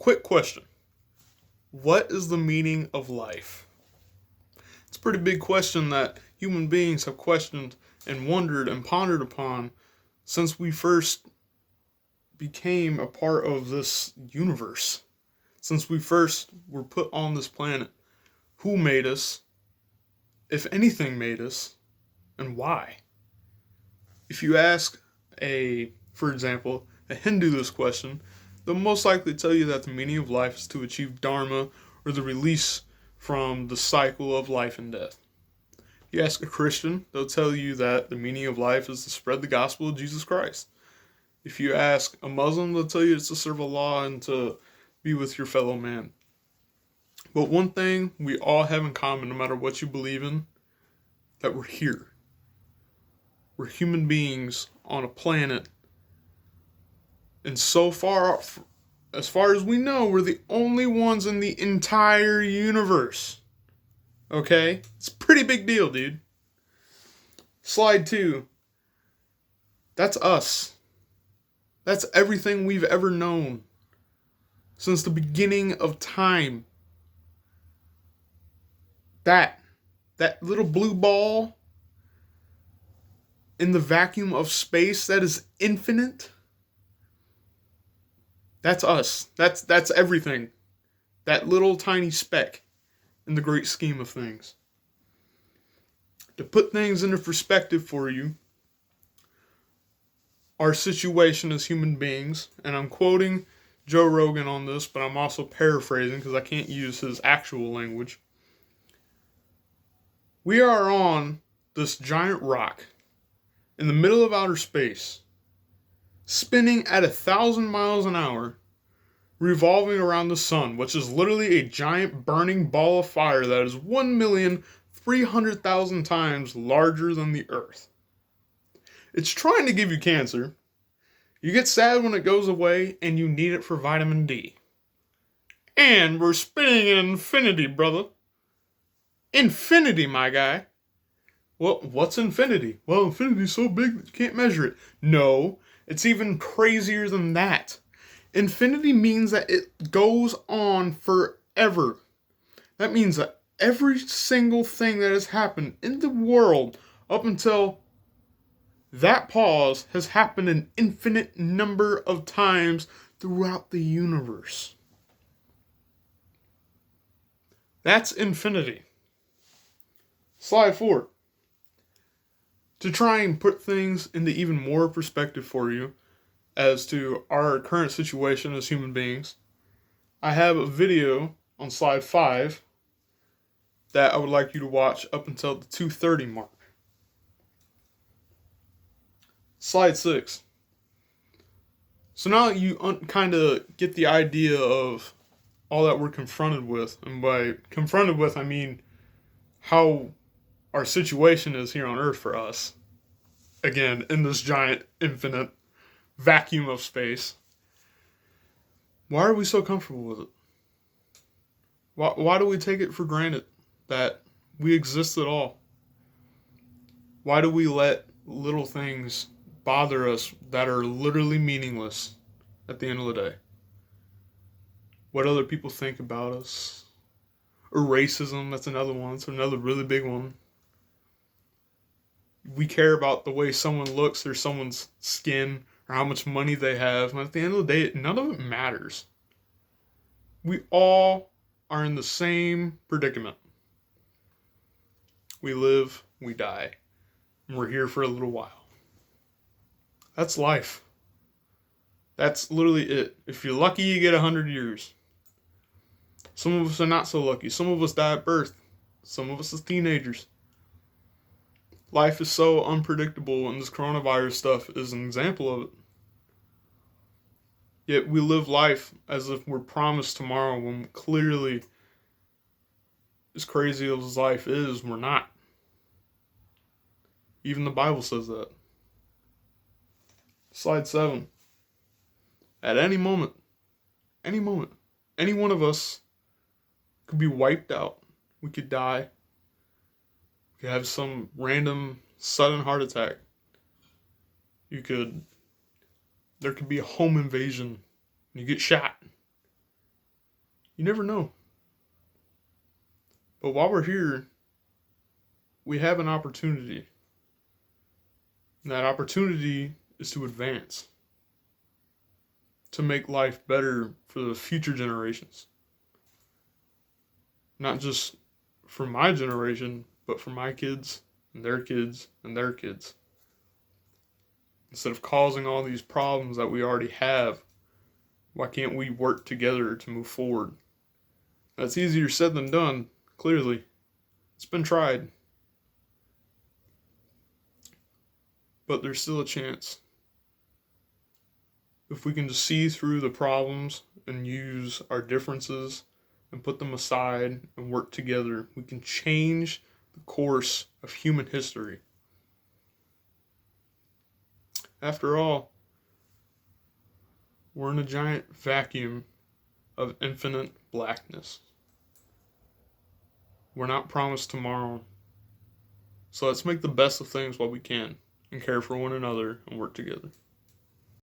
quick question. What is the meaning of life? It's a pretty big question that human beings have questioned and wondered and pondered upon since we first became a part of this universe. Since we first were put on this planet. Who made us? If anything made us? And why? If you ask for example, a Hindu this question, they'll most likely tell you that the meaning of life is to achieve dharma or the release from the cycle of life and death. You ask a Christian, they'll tell you that the meaning of life is to spread the gospel of Jesus Christ. If you ask a Muslim, they'll tell you it's to serve Allah and to be with your fellow man. But one thing we all have in common, no matter what you believe in, that we're here. We're human beings on a planet. And so far, as far as we know, we're the only ones in the entire universe. Okay? It's a pretty big deal, dude. Slide 2. That's us. That's everything we've ever known. Since the beginning of time. That little blue ball in the vacuum of space that is infinite. That's us. That's everything. That little tiny speck in the great scheme of things. To put things into perspective for you, our situation as human beings, and I'm quoting Joe Rogan on this, but I'm also paraphrasing because I can't use his actual language. We are on this giant rock in the middle of outer space, spinning at 1,000 miles an hour, revolving around the sun, which is literally a giant burning ball of fire that is 1,300,000 times larger than the Earth. It's trying to give you cancer. You get sad when it goes away, and you need it for vitamin D. And we're spinning in infinity, brother. Infinity, my guy. Well, what's infinity? Well, infinity's so big that you can't measure it. No, it's even crazier than that. Infinity means that it goes on forever. That means that every single thing that has happened in the world up until that pause has happened an infinite number of times throughout the universe. That's infinity. Slide 4. To try and put things into even more perspective for you as to our current situation as human beings, I have a video on slide 5 that I would like you to watch up until the 2:30 mark. Slide 6. So now that you kind of get the idea of all that we're confronted with, and by confronted with I mean how our situation is here on Earth for us, again, in this giant, infinite vacuum of space. Why are we so comfortable with it? Why do we take it for granted that we exist at all? Why do we let little things bother us that are literally meaningless at the end of the day? What other people think about us? Or racism, that's another one. It's another really big one. We care about the way someone looks or someone's skin or how much money they have. And at the end of the day, none of it matters. We all are in the same predicament. We live, we die, and we're here for a little while. That's life. That's literally it. If you're lucky, you get 100 years. Some of us are not so lucky. Some of us die at birth. Some of us as teenagers. Life is so unpredictable, and this coronavirus stuff is an example of it. Yet we live life as if we're promised tomorrow, when clearly, as crazy as life is, we're not. Even the Bible says that. Slide 7. At any moment, any one of us could be wiped out. We could die. We could have some random sudden heart attack. There could be a home invasion. You get shot. You never know. But while we're here, we have an opportunity. And that opportunity is to advance, to make life better for the future generations. Not just for my generation, but for my kids and their kids and their kids. Instead of causing all these problems that we already have, why can't we work together to move forward? That's easier said than done, clearly. It's been tried. But there's still a chance. If we can just see through the problems and use our differences and put them aside and work together, we can change the course of human history. After all, we're in a giant vacuum of infinite blackness. We're not promised tomorrow. So let's make the best of things while we can and care for one another and work together.